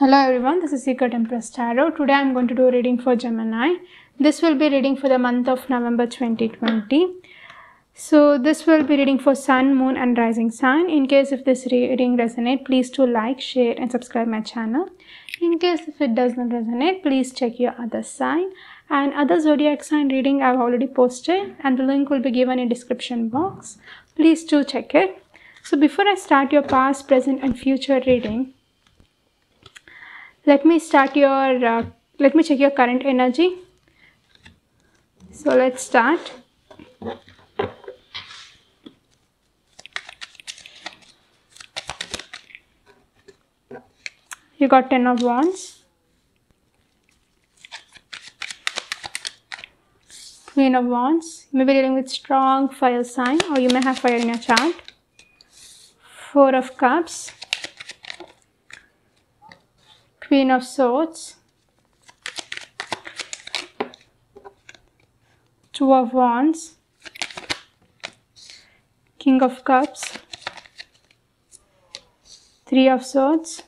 Hello everyone, this is Secret Empress Tarot. Today I am going to do a reading for Gemini. This will be reading for the month of November 2020. So this will be reading for Sun, Moon and Rising Sign. In case if this reading resonates, please do like, share and subscribe my channel. In case if it does not resonate, please check your other sign. And other zodiac sign reading I have already posted and the link will be given in description box. Please do check it. So before I start your past, present and future reading, let me check your current energy. So let's start. You got 10 of Wands, Queen of Wands. You may be dealing with strong fire sign or you may have fire in your chart. 4 of Cups, Queen of Swords, 2 of Wands, King of Cups, 3 of Swords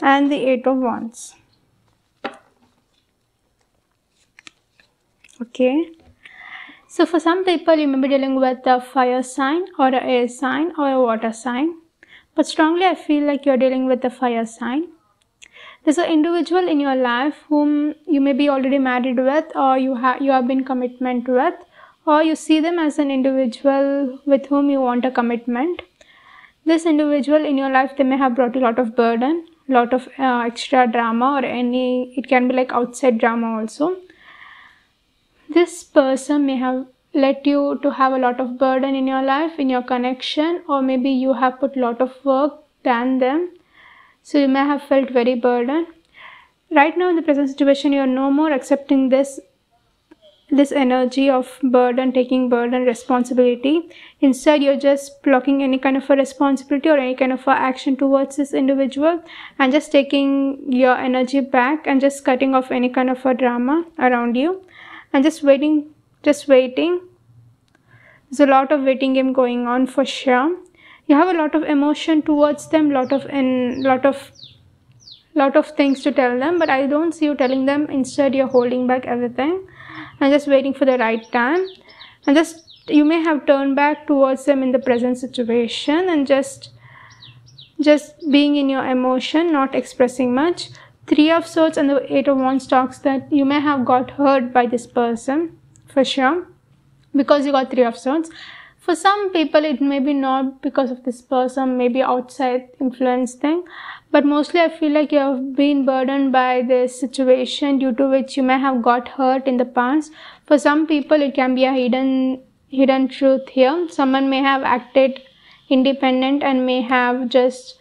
and the 8 of Wands. Okay, so for some people you may be dealing with a fire sign or an air sign or a water sign, but strongly I feel like you're dealing with a fire sign. There's an individual in your life whom you may be already married with, or you have been commitment with, or you see them as an individual with whom you want a commitment. This individual in your life, they may have brought a lot of burden, lot of extra drama, or it can be like outside drama also. This person may have led you to have a lot of burden in your life, in your connection, or maybe you have put a lot of work than them. So you may have felt very burdened. Right now in the present situation, you are no more accepting this energy of burden, taking burden, responsibility. Instead, you're just blocking any kind of a responsibility or any kind of a action towards this individual and just taking your energy back and just cutting off any kind of a drama around you and just waiting. There's a lot of waiting game going on for sure. You have a lot of emotion towards them, lot of things to tell them, but I don't see you telling them. Instead, you're holding back everything and just waiting for the right time. And you may have turned back towards them in the present situation and just being in your emotion, not expressing much. 3 of Swords and the 8 of Wands talks that you may have got hurt by this person for sure because you got 3 of Swords. For some people, it may be not because of this person, maybe outside influence thing. But mostly I feel like you have been burdened by this situation due to which you may have got hurt in the past. For some people, it can be a hidden truth here. Someone may have acted independent and may have just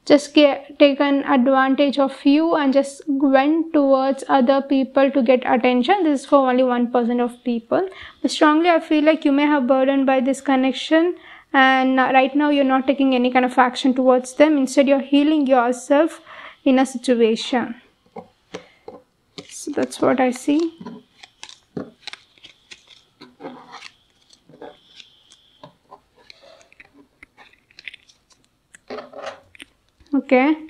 taken advantage of you and just went towards other people to get attention. This is for only 1% of people. But strongly I feel like you may have burdened by this connection and right now you're not taking any kind of action towards them. Instead, you're healing yourself in a situation. So that's what I see. Okay,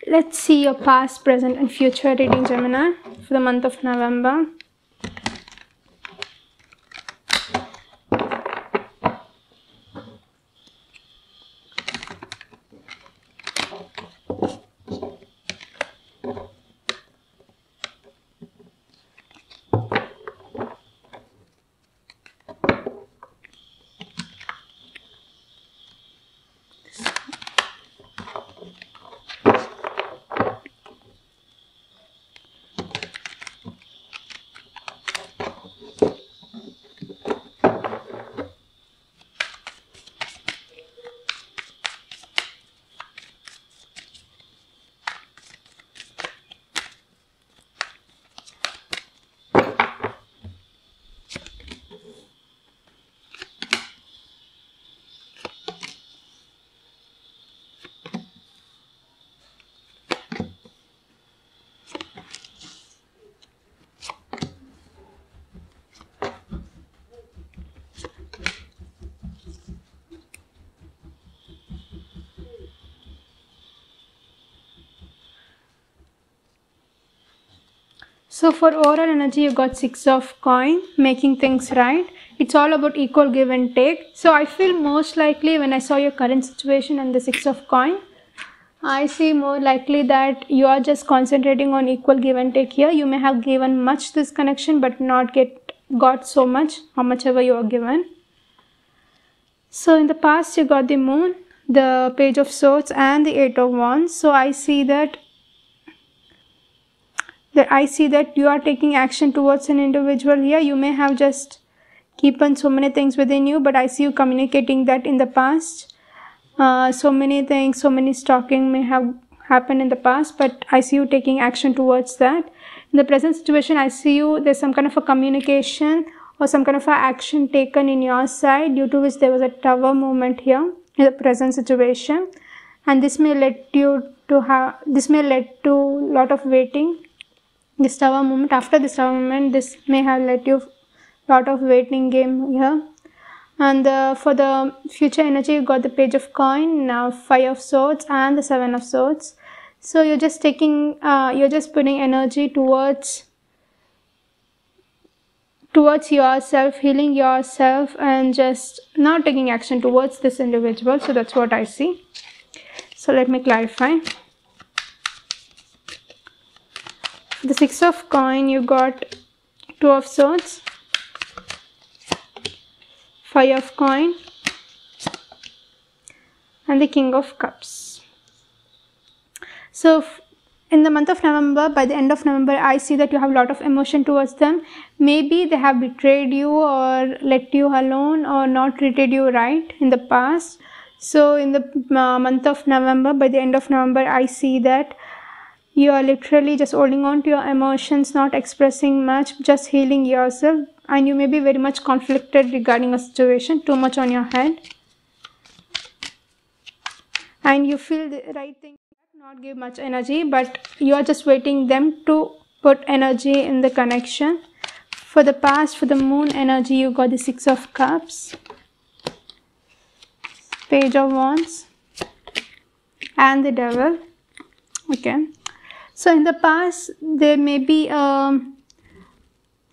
let's see your past, present and future reading, Gemini, for the month of November. So for overall energy, you got 6 of coin, making things right. It's all about equal give and take. So I feel most likely when I saw your current situation and the 6 of coin, I see more likely that you are just concentrating on equal give and take here. You may have given much this connection but not got so much, how much ever you are given. So in the past you got the moon, the page of swords and the 8 of wands. So I see that you are taking action towards an individual here. You may have just kept so many things within you, but I see you communicating that in the past. So many things, so many stalking may have happened in the past, but I see you taking action towards that. In the present situation, I see you, there's some kind of a communication or some kind of a action taken in your side, due to which there was a tower movement here in the present situation, and this may lead to lot of waiting. This tower movement, after this tower movement, this may have led you lot of waiting game here. And for the future energy, you got the page of coin, now 5 of swords and the 7 of swords. So you're just putting energy towards yourself, healing yourself, and just not taking action towards this individual. So that's what I see. So let me clarify. The 6 of coin, you got 2 of swords, 5 of coin, and the King of Cups. So in the month of November, by the end of November, I see that you have a lot of emotion towards them. Maybe they have betrayed you or let you alone or not treated you right in the past. So in the month of November, by the end of November, I see that you are literally just holding on to your emotions, not expressing much, just healing yourself. And you may be very much conflicted regarding a situation, too much on your head. And you feel the right thing, not give much energy, but you are just waiting them to put energy in the connection. For the past, for the moon energy, you got the 6 of cups, page of wands, and the devil. Okay. So in the past, there may be a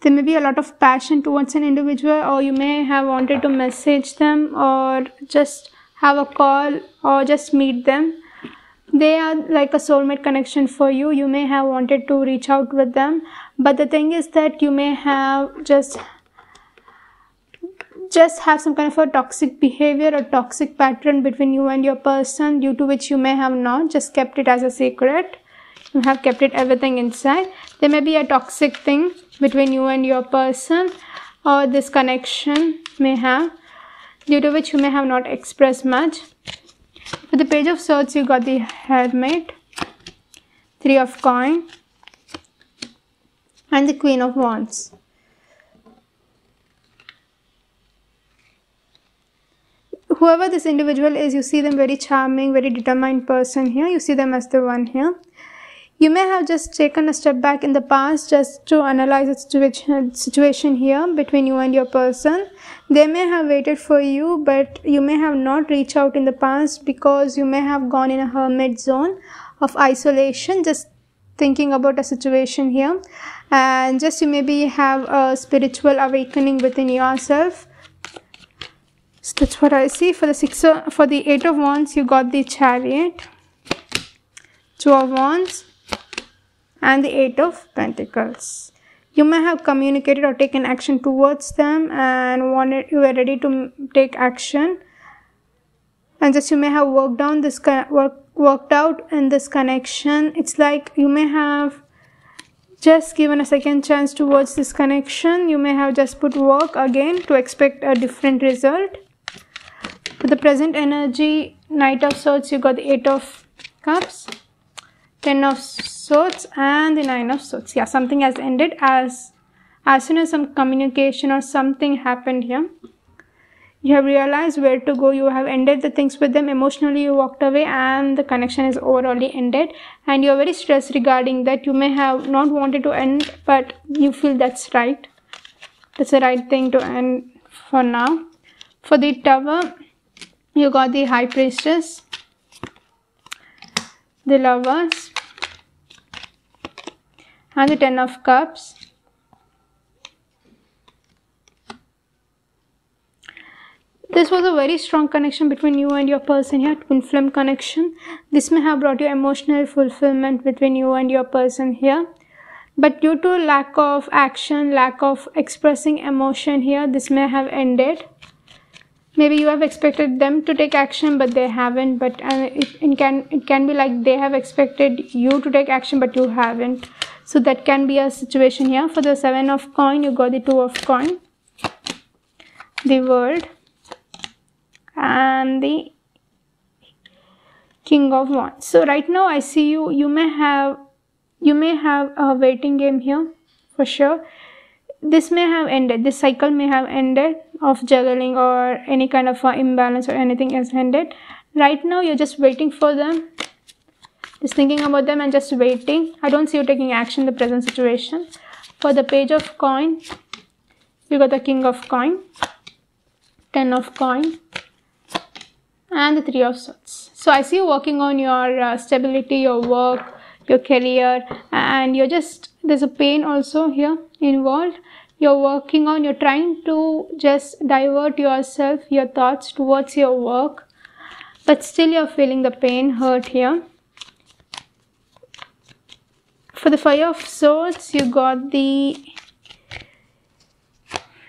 lot of passion towards an individual, or you may have wanted to message them or just have a call or just meet them. They are like a soulmate connection for you. You may have wanted to reach out with them, but the thing is that you may have just have some kind of a toxic behavior or toxic pattern between you and your person, due to which you may have not just kept it as a secret. You have kept it everything inside. There may be a toxic thing between you and your person, or this connection may have, due to which you may have not expressed much. For the page of swords, you got the hermit, 3 of coin, and the queen of wands. Whoever this individual is, you see them very charming, very determined person here. You see them as the one here. You may have just taken a step back in the past just to analyze the situation here between you and your person. They may have waited for you, but you may have not reached out in the past because you may have gone in a hermit zone of isolation, just thinking about a situation here. And just you maybe have a spiritual awakening within yourself. So that's what I see. For the 8 of wands, you got the chariot, 2 of wands, and the 8 of pentacles. You may have communicated or taken action towards them and you were ready to take action, and just you may have worked out in this connection. It's like you may have just given a second chance towards this connection. You may have just put work again to expect a different result. For the present energy, Knight of Swords, you got the 8 of Cups, 10 of Swords, and the 9 of Swords. Yeah, something has ended as soon as some communication or something happened here. You have realized where to go. You have ended the things with them. Emotionally, you walked away and the connection is overall ended. And you are very stressed regarding that. You may have not wanted to end, but you feel that's right. That's the right thing to end for now. For the Tower, you got the High Priestess, the Lovers, and the Ten of Cups. This was a very strong connection between you and your person here, twin flame connection. This may have brought you emotional fulfillment between you and your person here. But due to lack of action, lack of expressing emotion here, this may have ended. Maybe you have expected them to take action, but they haven't. But it can be like they have expected you to take action, but you haven't. So that can be a situation here. For the Seven of Coin, you got the Two of Coin, the World, and the King of Wands. So right now I see you may have a waiting game here for sure. This may have ended, this cycle may have ended of juggling or any kind of imbalance or anything has ended. Right now you're just waiting for them, just thinking about them and just waiting. I don't see you taking action in the present situation. For the Page of Coin, you got the King of Coin, Ten of Coin, and the Three of Swords. So I see you working on your stability, your work, your career, and you're just, there's a pain also here involved. You're working on, you're trying to just divert yourself, your thoughts towards your work, but still you're feeling the pain, hurt here. For the Five of Swords, you got the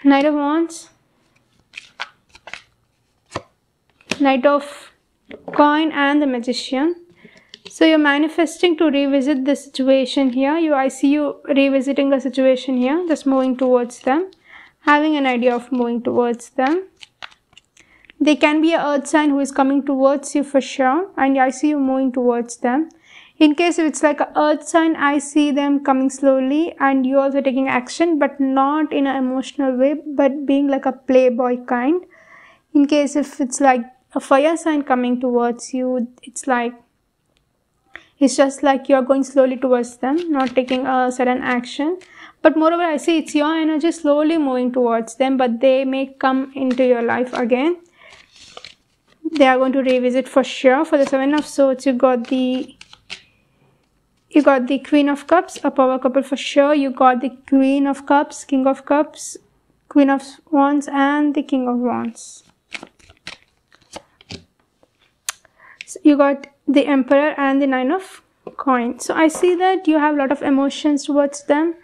Knight of Wands, Knight of Coin, and the Magician. So you're manifesting to revisit the situation here. I see you revisiting the situation here, just moving towards them, having an idea of moving towards them. They can be an earth sign who is coming towards you for sure, and I see you moving towards them. In case if it's like an earth sign, I see them coming slowly and you also taking action, but not in an emotional way, but being like a playboy kind. In case if it's like a fire sign coming towards you, it's just like you're going slowly towards them, not taking a sudden action. But moreover, I see it's your energy slowly moving towards them, but they may come into your life again. They are going to revisit for sure. For the Seven of Swords, you got the Queen of Cups, a power couple for sure. You got the Queen of Cups, King of Cups, Queen of Wands, and the King of Wands. So you got the Emperor and the Nine of Coins. So I see that you have a lot of emotions towards them,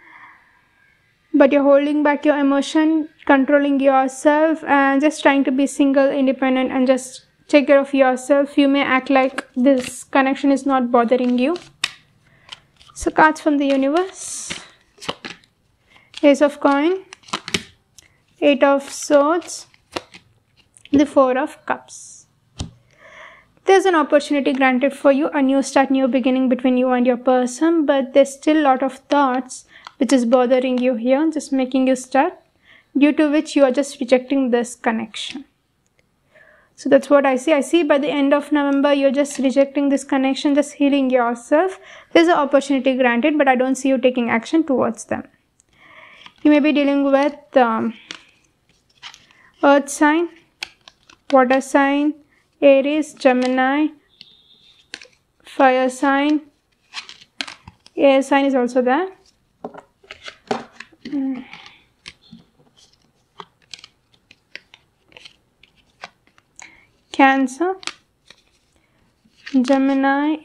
but you're holding back your emotion, controlling yourself, and just trying to be single, independent, and just take care of yourself. You may act like this connection is not bothering you. So cards from the universe: Ace of Coin, Eight of Swords, the Four of Cups. There's an opportunity granted for you, a new start, new beginning between you and your person, but there's still a lot of thoughts which is bothering you here, just making you stuck, due to which you are just rejecting this connection. So that's what I see. I see by the end of November, you're just rejecting this connection, just healing yourself. There's an opportunity granted, but I don't see you taking action towards them. You may be dealing with earth sign, water sign, Aries, Gemini, fire sign, air sign is also there. Cancer, Gemini,